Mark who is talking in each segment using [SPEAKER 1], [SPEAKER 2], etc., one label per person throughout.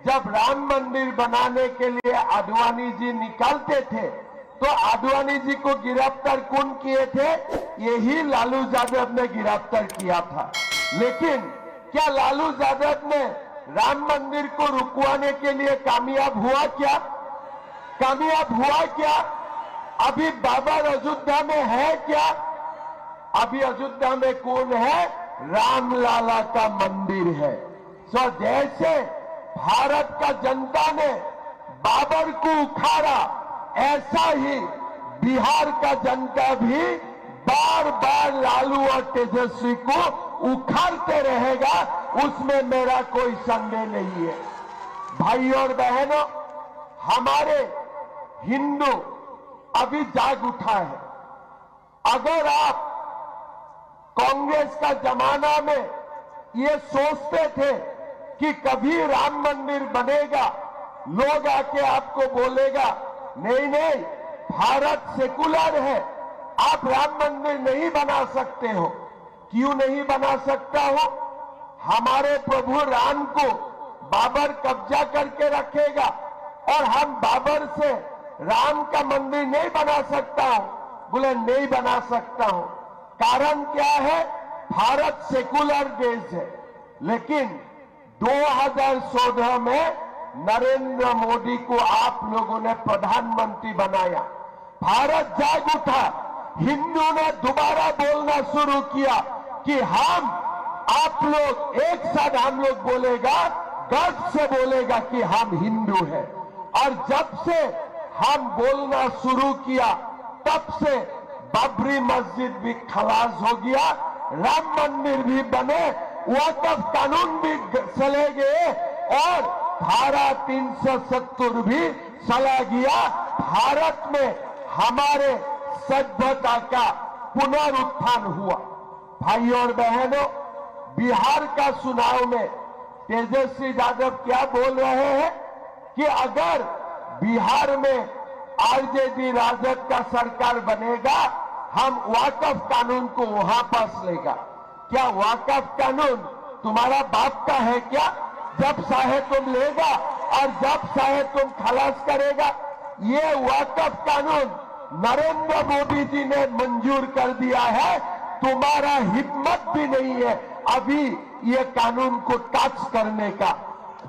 [SPEAKER 1] जब राम मंदिर बनाने के लिए आडवाणी जी निकलते थे तो आडवाणी जी को गिरफ्तार कौन किए थे? यही लालू यादव ने गिरफ्तार किया था। लेकिन क्या लालू यादव ने राम मंदिर को रुकवाने के लिए कामयाब हुआ क्या? कामयाब हुआ क्या? अभी बाबर अयोध्या में है क्या? अभी अयोध्या में कौन है? रामलाला का मंदिर है। सो जैसे भारत का जनता ने बाबर को उखाड़ा, ऐसा ही बिहार का जनता भी बार बार लालू और तेजस्वी को उखाड़ते रहेगा, उसमें मेरा कोई संदेह नहीं है। भाई और बहनों, हमारे हिंदू अभी जाग उठा है। अगर आप कांग्रेस का जमाना में ये सोचते थे कि कभी राम मंदिर बनेगा, लोग आके आपको बोलेगा नहीं नहीं, भारत सेकुलर है, आप राम मंदिर नहीं बना सकते हो। क्यों नहीं बना सकता हो? हमारे प्रभु राम को बाबर कब्जा करके रखेगा और हम बाबर से राम का मंदिर नहीं बना सकता हूं। बोले नहीं बना सकता हूं। कारण क्या है? भारत सेकुलर देश है। लेकिन 2014 में नरेंद्र मोदी को आप लोगों ने प्रधानमंत्री बनाया। भारत जाग उठा, हिंदू ने दोबारा बोलना शुरू किया कि हम, आप लोग एक साथ हम लोग बोलेगा, गर्व से बोलेगा कि हम हिंदू हैं। और जब से हम बोलना शुरू किया तब से बाबरी मस्जिद भी खलास हो गया, राम मंदिर भी बने, वक्फ कानून भी चले गए और धारा 370 भी चला गया। भारत में हमारे सभ्यता का पुनरुत्थान हुआ। भाई और बहनों, बिहार का चुनाव में तेजस्वी यादव क्या बोल रहे हैं कि अगर बिहार में आरजेडी राजद का सरकार बनेगा, हम वक्फ कानून को वापस लेगा। क्या वक्फ कानून तुम्हारा बाप का है क्या? जब चाहे तुम लेगा और जब चाहे तुम खलास करेगा। ये वक्फ कानून नरेंद्र मोदी जी ने मंजूर कर दिया है। तुम्हारा हिम्मत भी नहीं है अभी ये कानून को टच करने का।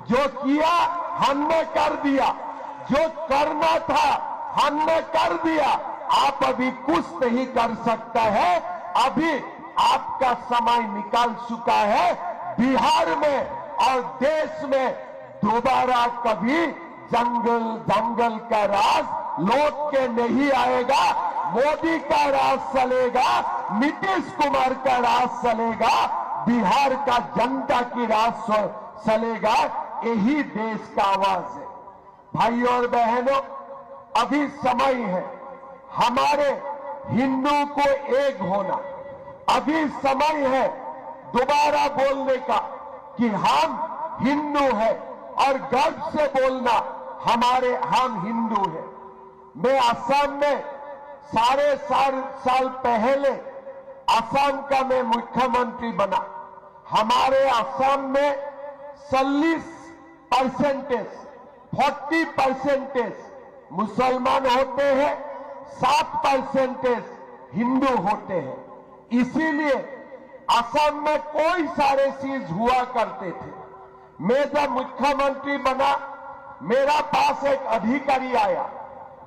[SPEAKER 1] जो किया हमने कर दिया, जो करना था हमने कर दिया। आप अभी कुछ नहीं कर सकता है। अभी आपका समय निकल चुका है। बिहार में और देश में दोबारा कभी जंगल का राज लौट के नहीं आएगा। मोदी का राज चलेगा, नीतीश कुमार का राज चलेगा, बिहार का जनता की राज चलेगा। यही देश का आवाज है। भाई और बहनों, अभी समय है हमारे हिंदू को एक होना। अभी समय है दोबारा बोलने का कि हम हिंदू हैं और गर्व से बोलना हम हिंदू हैं। मैं असम में साढ़े 4 साल पहले असम का मैं मुख्यमंत्री बना। हमारे असम में 40% मुसलमान होते हैं, 7% हिंदू होते हैं। इसीलिए असम में कोई सारे चीज हुआ करते थे। मैं जब मुख्यमंत्री बना, मेरा पास एक अधिकारी आया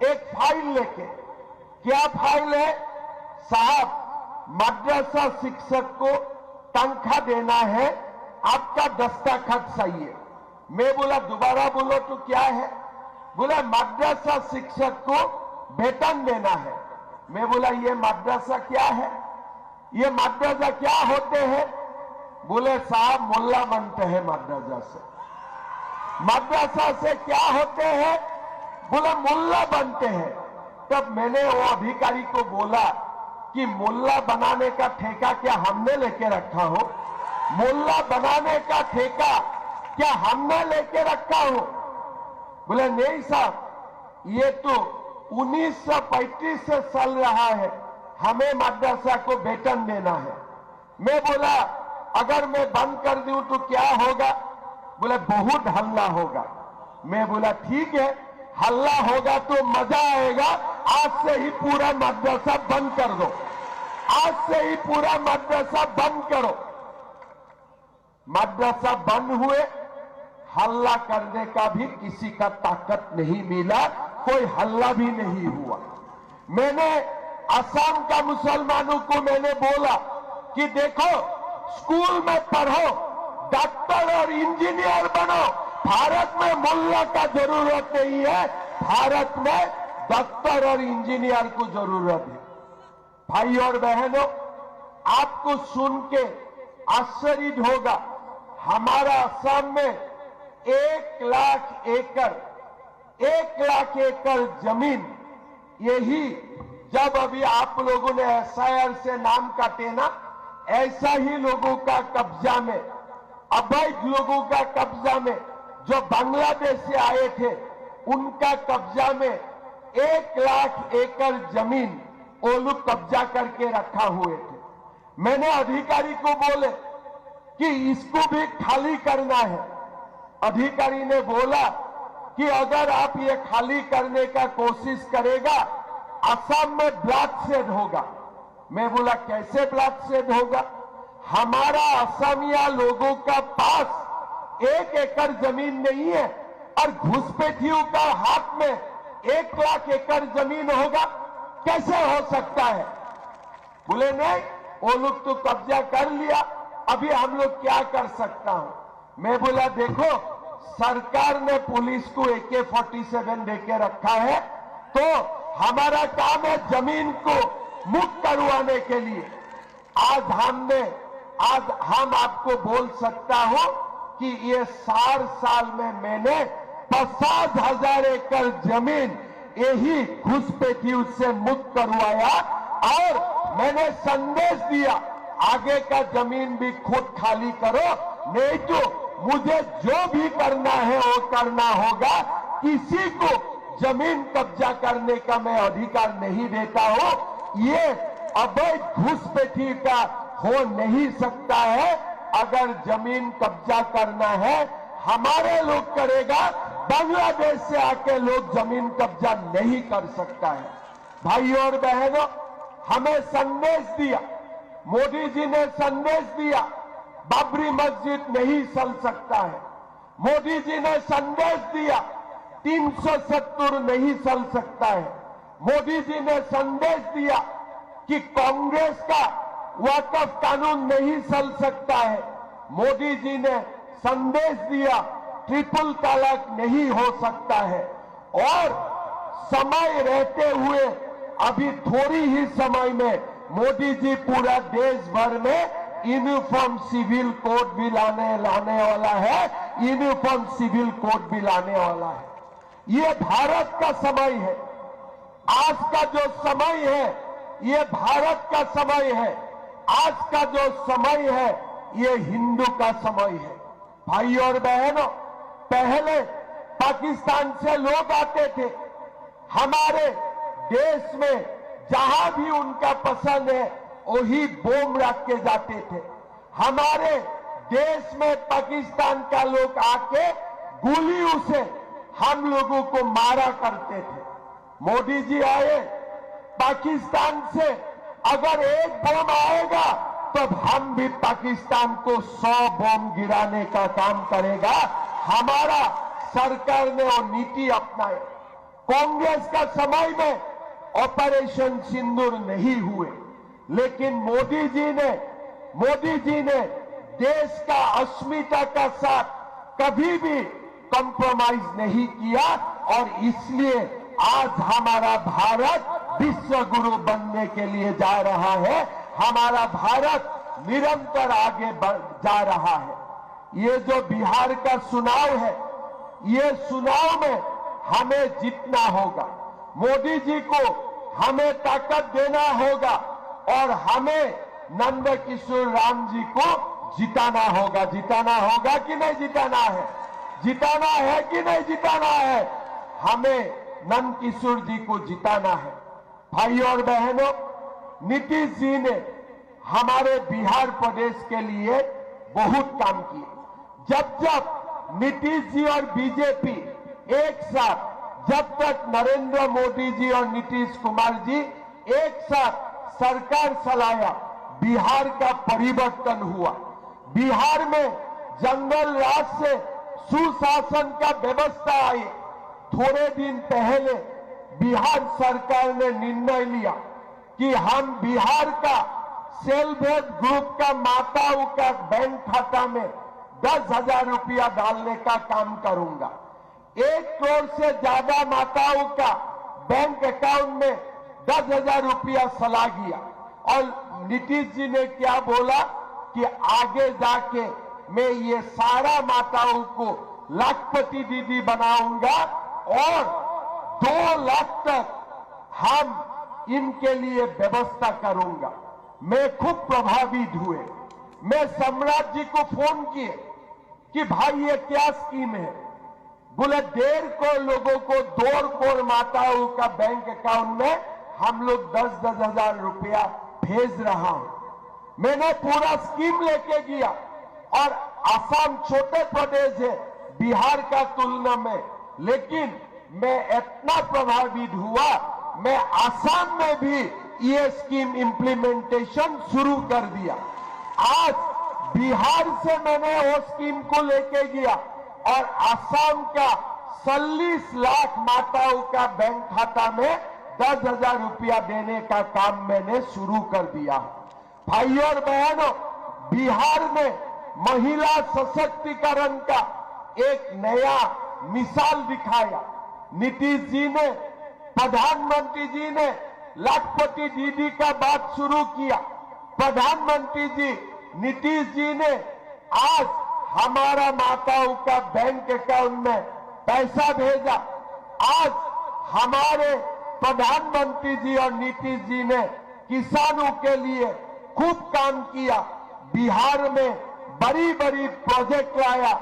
[SPEAKER 1] एक फाइल लेके। क्या फाइल है? साहब, मदरसा शिक्षक को तनख्वाह देना है, आपका दस्तखत चाहिए। मैं बोला दोबारा बोलो तो क्या है? बोला मदरसा शिक्षक को वेतन देना है। मैं बोला ये मदरसा क्या है? ये मदरसा क्या होते हैं? बोले साहब मुल्ला बनते हैं मदरसा से। मदरसा से क्या होते हैं? बोला मुल्ला बनते हैं। तब मैंने वो अधिकारी को बोला कि मुल्ला बनाने का ठेका क्या हमने लेके रखा हो? मुल्ला बनाने का ठेका क्या हमने लेके रखा हो? बोले नहीं साहब, ये तो 1935 से चल रहा है, हमें मदरसा को वेतन देना है। मैं बोला अगर मैं बंद कर दूं तो क्या होगा? बोले बहुत हल्ला होगा। मैं बोला ठीक है, हल्ला होगा तो मजा आएगा, आज से ही पूरा मदरसा बंद कर दो, आज से ही पूरा मदरसा बंद करो। मदरसा बंद हुए, हल्ला करने का भी किसी का ताकत नहीं मिला, कोई हल्ला भी नहीं हुआ। मैंने असम का मुसलमानों को मैंने बोला कि देखो, स्कूल में पढ़ो, डॉक्टर और इंजीनियर बनो, भारत में मुल्ला का जरूरत नहीं है, भारत में डॉक्टर और इंजीनियर को जरूरत है। भाई और बहनों, आपको सुन के आश्चर्य होगा, हमारा असम में 1 लाख एकड़ जमीन, यही जब अभी आप लोगों ने एसआईआर से नाम काटे ना, ऐसा ही लोगों का कब्जा में, अवैध लोगों का कब्जा में, जो बांग्लादेश से आए थे उनका कब्जा में 1 लाख एकड़ जमीन वो लोग कब्जा करके रखा हुए थे। मैंने अधिकारी को बोले कि इसको भी खाली करना है। अधिकारी ने बोला कि अगर आप ये खाली करने का कोशिश करेगा, असम में ब्लॉकसेड होगा। मैं बोला कैसे ब्लॉकसेड होगा? हमारा असमिया लोगों का पास 1 एकड़ जमीन नहीं है और घुसपैठियों का हाथ में 1 लाख एकड़ जमीन होगा, कैसे हो सकता है? बोले नहीं, वो लोग तो कब्जा कर लिया, अभी हम लोग क्या कर सकता हूं? मैं बोला देखो, सरकार ने पुलिस को AK-47 देके रखा है, तो हमारा काम है जमीन को मुक्त करवाने के लिए। आज हम आपको बोल सकता हूं कि ये 4 साल में मैंने 50,000 एकड़ जमीन यही घुसपैठियों से मुक्त करवाया और मैंने संदेश दिया, आगे का जमीन भी खुद खाली करो, नहीं तो मुझे जो भी करना है वो करना होगा। किसी को जमीन कब्जा करने का मैं अधिकार नहीं देता हूं। ये अवैध घुसपैठी का हो नहीं सकता है। अगर जमीन कब्जा करना है, हमारे लोग करेगा, बांग्लादेश से आके लोग जमीन कब्जा नहीं कर सकता है। भाइयों और बहनों, हमें संदेश दिया, मोदी जी ने संदेश दिया, बाबरी मस्जिद नहीं चल सकता है। मोदी जी ने संदेश दिया, 370 नहीं चल सकता है। मोदी जी ने संदेश दिया कि कांग्रेस का वक्फ कानून नहीं चल सकता है। मोदी जी ने संदेश दिया, ट्रिपल तलाक नहीं हो सकता है। और समय रहते हुए अभी थोड़ी ही समय में मोदी जी पूरा देश भर में यूनिफॉर्म सिविल कोड भी लाने वाला है, यूनिफॉर्म सिविल कोड भी लाने वाला है। ये भारत का समय है। आज का जो समय है ये भारत का समय है। आज का जो समय है ये हिंदू का समय है। भाइयों और बहनों, पहले पाकिस्तान से लोग आते थे, हमारे देश में जहां भी उनका पसंद है वही बोम रख के जाते थे। हमारे देश में पाकिस्तान का लोग आके गोलियों से हम लोगों को मारा करते थे। मोदी जी आए, पाकिस्तान से अगर एक बम आएगा तो हम भी पाकिस्तान को 100 बम गिराने का काम करेगा। हमारा सरकार ने वो नीति अपनाई। कांग्रेस का समय में ऑपरेशन सिंदूर नहीं हुए, लेकिन मोदी जी ने देश का अस्मिता का साथ कभी भी कॉम्प्रोमाइज नहीं किया और इसलिए आज हमारा भारत विश्व गुरु बनने के लिए जा रहा है। हमारा भारत निरंतर आगे जा रहा है। ये जो बिहार का चुनाव है, ये चुनाव में हमें जीतना होगा। मोदी जी को हमें ताकत देना होगा और हमें नंद किशोर राम जी को जिताना होगा। जिताना होगा कि नहीं जिताना है? जिताना है कि नहीं जिताना है? हमें नंद किशोर जी को जिताना है। भाइयों और बहनों, नीतीश जी ने हमारे बिहार प्रदेश के लिए बहुत काम किए। जब नीतीश जी और बीजेपी एक साथ, जब तक नरेंद्र मोदी जी और नीतीश कुमार जी एक साथ सरकार चलाया, बिहार का परिवर्तन हुआ। बिहार में जंगल राज से सुशासन का व्यवस्था आई। थोड़े दिन पहले बिहार सरकार ने निर्णय लिया कि हम बिहार का सेल्फ हेल्प ग्रुप का माताओं का बैंक खाता में 10,000 रुपया डालने का काम करूंगा। 1 करोड़ से ज्यादा माताओं का बैंक अकाउंट में 10,000 रुपया चला गया। और नीतीश जी ने क्या बोला कि आगे जाके मैं ये सारा माताओं को लाखपति दीदी बनाऊंगा और 2 लाख तक हम इनके लिए व्यवस्था करूंगा। मैं खूब प्रभावित हुए। मैं सम्राट जी को फोन किए कि भाई ये क्या स्कीम है। बोले 1.5 करोड़ लोगों को 2 करोड़ माताओं का बैंक अकाउंट में हम लोग 10-10 हजार रुपया भेज रहा हूं। मैंने पूरा स्कीम लेके गया और आसाम छोटे प्रदेश है बिहार का तुलना में, लेकिन मैं इतना प्रभावित हुआ, मैं आसाम में भी ये स्कीम इंप्लीमेंटेशन शुरू कर दिया। आज बिहार से मैंने वो स्कीम को लेके गया और आसाम का 40 लाख माताओं का बैंक खाता में 10,000 रुपया देने का काम मैंने शुरू कर दिया। भाइयों और बहनों, बिहार में महिला सशक्तिकरण का एक नया मिसाल दिखाया। नीतीश जी ने, प्रधानमंत्री जी ने लाखपति दीदी का बात शुरू किया। प्रधानमंत्री जी, नीतीश जी ने आज हमारा माताओं का बैंक अकाउंट में पैसा भेजा। आज हमारे प्रधानमंत्री जी और नीतीश जी ने किसानों के लिए खूब काम किया। बिहार में बड़ी बड़ी प्रोजेक्ट लाया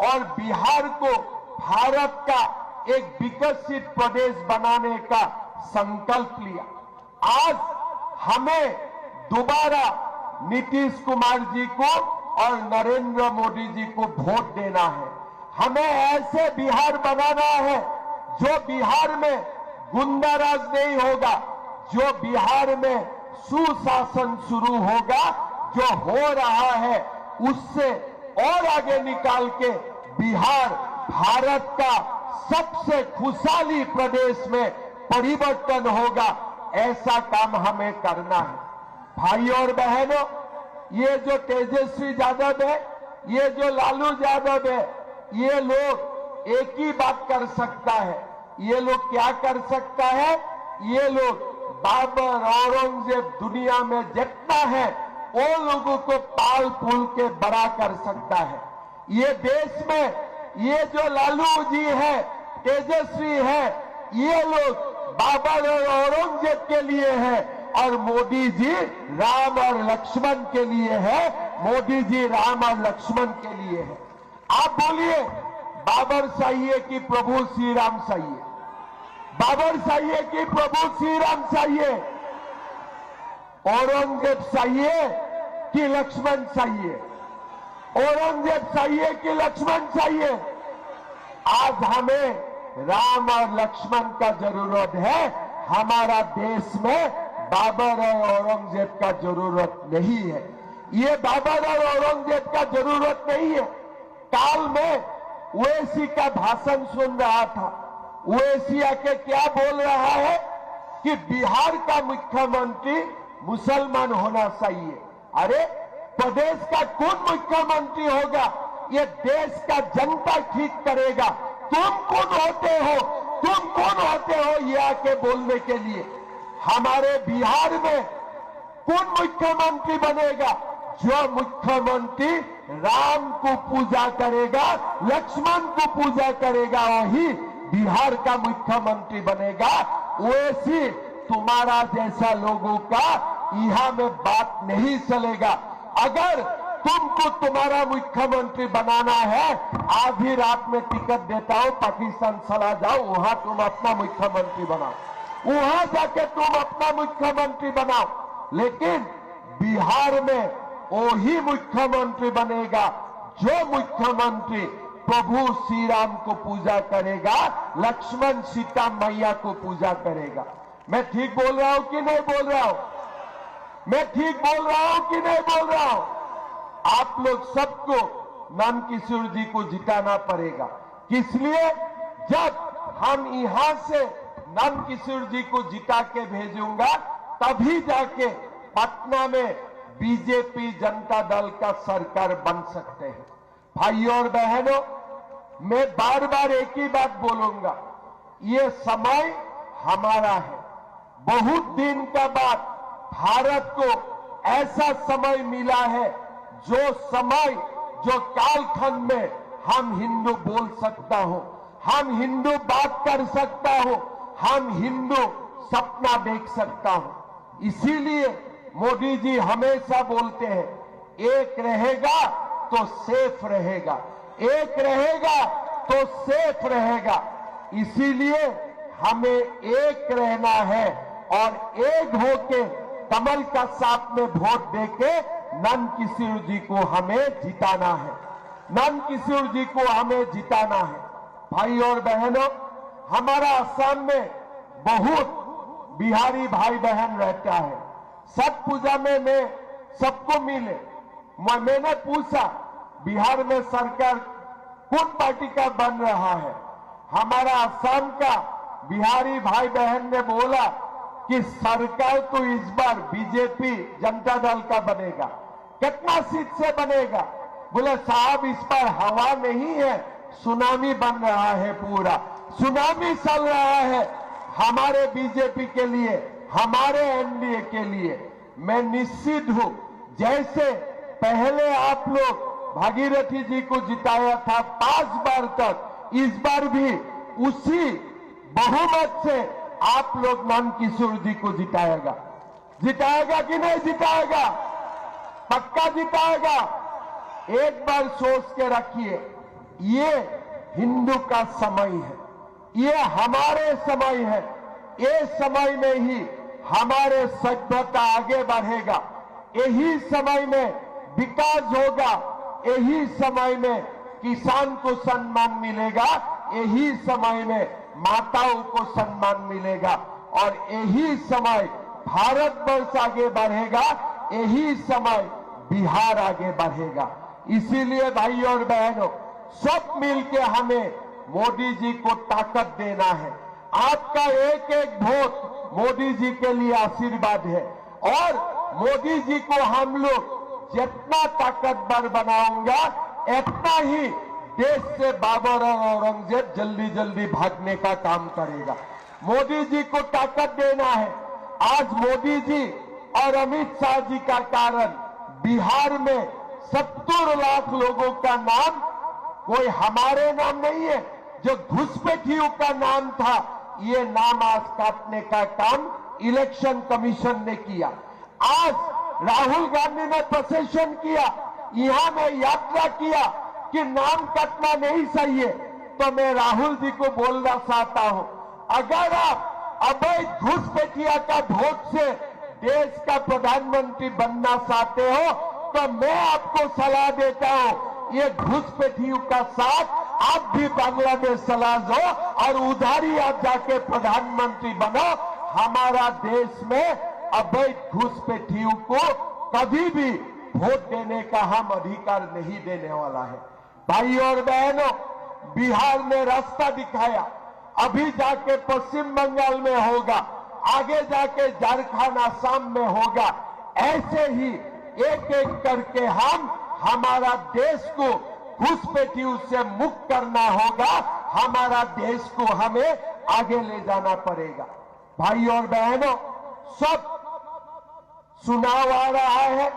[SPEAKER 1] और बिहार को भारत का एक विकसित प्रदेश बनाने का संकल्प लिया। आज हमें दोबारा नीतीश कुमार जी को और नरेंद्र मोदी जी को वोट देना है। हमें ऐसे बिहार बनाना है जो बिहार में गुंडाराज नहीं होगा, जो बिहार में सुशासन शुरू होगा, जो हो रहा है उससे और आगे निकाल के बिहार भारत का सबसे खुशहाली प्रदेश में परिवर्तन होगा। ऐसा काम हमें करना है। भाइयों और बहनों, ये जो तेजस्वी यादव है, ये जो लालू यादव है, ये लोग एक ही बात कर सकता है। ये लोग क्या कर सकता है? ये लोग बाबर, औरंगजेब, दुनिया में जितना है वो लोगों को पाल फूल के बड़ा कर सकता है। ये देश में ये जो लालू जी है, तेजस्वी है, ये लोग बाबर और औरंगजेब के लिए है और मोदी जी राम और लक्ष्मण के लिए है। मोदी जी राम और लक्ष्मण के लिए है। आप बोलिए, बाबर चाहिए कि प्रभु श्री राम चाहिए? बाबर चाहिए कि प्रभु श्री राम चाहिए? औरंगजेब चाहिए कि लक्ष्मण चाहिए? औरंगजेब चाहिए कि लक्ष्मण चाहिए? आज हमें राम और लक्ष्मण का जरूरत है। हमारा देश में बाबर और औरंगजेब का जरूरत नहीं है। ये बाबर और औरंगजेब का जरूरत नहीं है। काल में ओवैसी का भाषण सुन रहा था। ओवैसी आके क्या बोल रहा है कि बिहार का मुख्यमंत्री मुसलमान होना चाहिए। अरे, प्रदेश का कौन मुख्यमंत्री होगा? ये देश का जनता ठीक करेगा। तुम कौन होते हो? तुम कौन होते हो ये आके बोलने के लिए? हमारे बिहार में कौन मुख्यमंत्री बनेगा? जो मुख्यमंत्री राम को पूजा करेगा, लक्ष्मण को पूजा करेगा, वही बिहार का मुख्यमंत्री बनेगा। वैसे तुम्हारा जैसा लोगों का यहाँ में बात नहीं चलेगा। अगर तुमको तुम्हारा मुख्यमंत्री बनाना है, आधी रात में टिकट देता हूं, पाकिस्तान चला जाओ, वहां तुम अपना मुख्यमंत्री बनाओ, वहां जाके तुम अपना मुख्यमंत्री बनाओ। लेकिन बिहार में वही मुख्यमंत्री बनेगा जो मुख्यमंत्री प्रभु श्री राम को पूजा करेगा, लक्ष्मण सीता मैया को पूजा करेगा। मैं ठीक बोल रहा हूं कि नहीं बोल रहा हूं? मैं ठीक बोल रहा हूं कि नहीं बोल रहा हूं? आप लोग सबको नंदकिशोर जी को जिताना पड़ेगा। किस लिए? जब हम यहां से नंदकिशोर जी को जिता के भेजूंगा तभी जाके पटना में बीजेपी जनता दल का सरकार बन सकते हैं। भाइयों और बहनों, मैं बार बार एक ही बात बोलूंगा, ये समय हमारा है। बहुत दिन का बाद भारत को ऐसा समय मिला है जो समय, जो कालखंड में हम हिंदू बोल सकता हो, हम हिंदू बात कर सकता हो, हम हिंदू सपना देख सकता हो। इसीलिए मोदी जी हमेशा बोलते हैं, एक रहेगा तो सेफ रहेगा, एक रहेगा तो सेफ रहेगा। इसीलिए हमें एक रहना है और एक होके कमल का साथ में वोट देके नंदकिशोर जी को हमें जिताना है, नंदकिशोर जी को हमें जिताना है। भाई और बहनों, हमारा असम में बहुत बिहारी भाई बहन रहता है। छठ पूजा में मैं सबको मिले, मैंने पूछा बिहार में सरकार कौन पार्टी का बन रहा है? हमारा असम का बिहारी भाई बहन ने बोला कि सरकार तो इस बार बीजेपी जनता दल का बनेगा। कितना सीट से बनेगा? बोले साहब इस बार हवा नहीं है, सुनामी बन रहा है, पूरा सुनामी चल रहा है हमारे बीजेपी के लिए, हमारे एनडीए के लिए। मैं निश्चित हूं, जैसे पहले आप लोग भागीरथी जी को जिताया था 5 बार तक, इस बार भी उसी बहुमत से आप लोग नंदकिशोर जी को जिताएगा। जिताएगा कि नहीं जिताएगा? पक्का जिताएगा। एक बार सोच के रखिए, ये हिंदू का समय है, ये हमारे समय है। ये समय में ही हमारे सभ्यता आगे बढ़ेगा, यही समय में विकास होगा, यही समय में किसान को सम्मान मिलेगा, यही समय में माताओं को सम्मान मिलेगा और यही समय भारतवर्ष आगे बढ़ेगा, यही समय बिहार आगे बढ़ेगा। इसीलिए भाइयों और बहनों, सब मिलके हमें मोदी जी को ताकत देना है। आपका एक एक वोट मोदी जी के लिए आशीर्वाद है और मोदी जी को हम लोग जितना ताकतवर बनाऊंगा, इतना ही देश से बाबर और औरंगजेब जल्दी जल्दी भागने का काम करेगा। मोदी जी को ताकत देना है। आज मोदी जी और अमित शाह जी का कारण बिहार में 70 लाख लोगों का नाम कोई हमारे नाम नहीं है, जो घुसपैठियों का नाम था, ये नाम आज काटने का काम इलेक्शन कमीशन ने किया। आज राहुल गांधी ने प्रसेशन किया, यहां मैं यात्रा किया कि नाम कटना नहीं सही है। तो मैं राहुल जी को बोलना चाहता हूं, अगर आप अवैध घुसपैठिया का वोट से देश का प्रधानमंत्री बनना चाहते हो तो मैं आपको सलाह देता हूं, ये घुसपैठियों का साथ आप भी बांग्लादेश चला जाओ और उधार ही आप जाके प्रधानमंत्री बनो। हमारा देश में अवैध घुसपैठियों को कभी भी वोट देने का हम अधिकार नहीं देने वाला है। भाइयों और बहनों, बिहार ने रास्ता दिखाया, अभी जाके पश्चिम बंगाल में होगा, आगे जाके झारखंड असम में होगा। ऐसे ही एक एक करके हम हमारा देश को घुसपैठियों से मुक्त करना होगा, हमारा देश को हमें आगे ले जाना पड़ेगा। भाइयों और बहनों, सब चुनाव आ रहा है,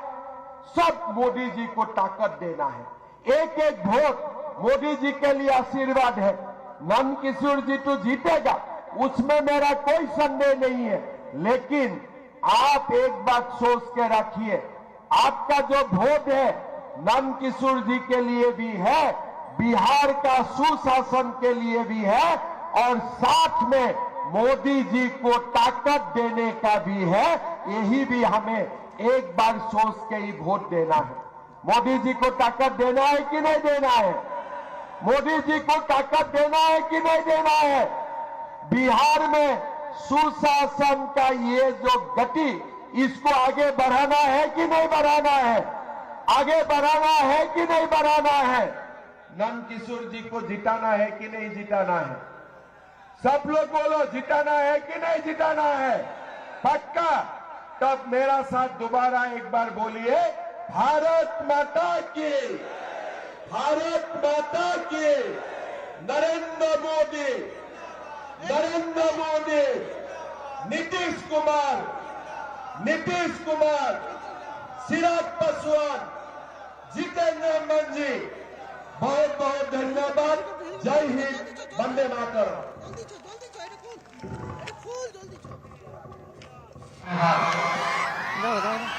[SPEAKER 1] सब मोदी जी को ताकत देना है। एक एक वोट मोदी जी के लिए आशीर्वाद है। नंदकिशोर जी तो जीतेगा, उसमें मेरा कोई संदेह नहीं है, लेकिन आप एक बात सोच के रखिए, आपका जो वोट है नंदकिशोर जी के लिए भी है, बिहार का सुशासन के लिए भी है और साथ में मोदी जी को ताकत देने का भी है। यही भी हमें एक बार सोच के ही वोट देना है। मोदी जी को ताकत देना है कि नहीं देना है? मोदी जी को ताकत देना है कि नहीं देना है? बिहार में सुशासन का ये जो गति, इसको आगे बढ़ाना है कि नहीं बढ़ाना है? आगे बढ़ाना है कि नहीं बढ़ाना है? नंदकिशोर जी को जिताना है कि नहीं जिताना है? सब लोग बोलो, जिताना है कि नहीं जिताना है? पक्का? तब मेरा साथ दोबारा एक बार बोलिए, भारत माता की, भारत माता की, नरेंद्र मोदी, नरेंद्र मोदी, नीतीश कुमार, नीतीश कुमार, चिराग पासवान, जितेंद्र मंझी। बहुत बहुत धन्यवाद। जय हिंद, वंदे मातरम।
[SPEAKER 2] দাও দাও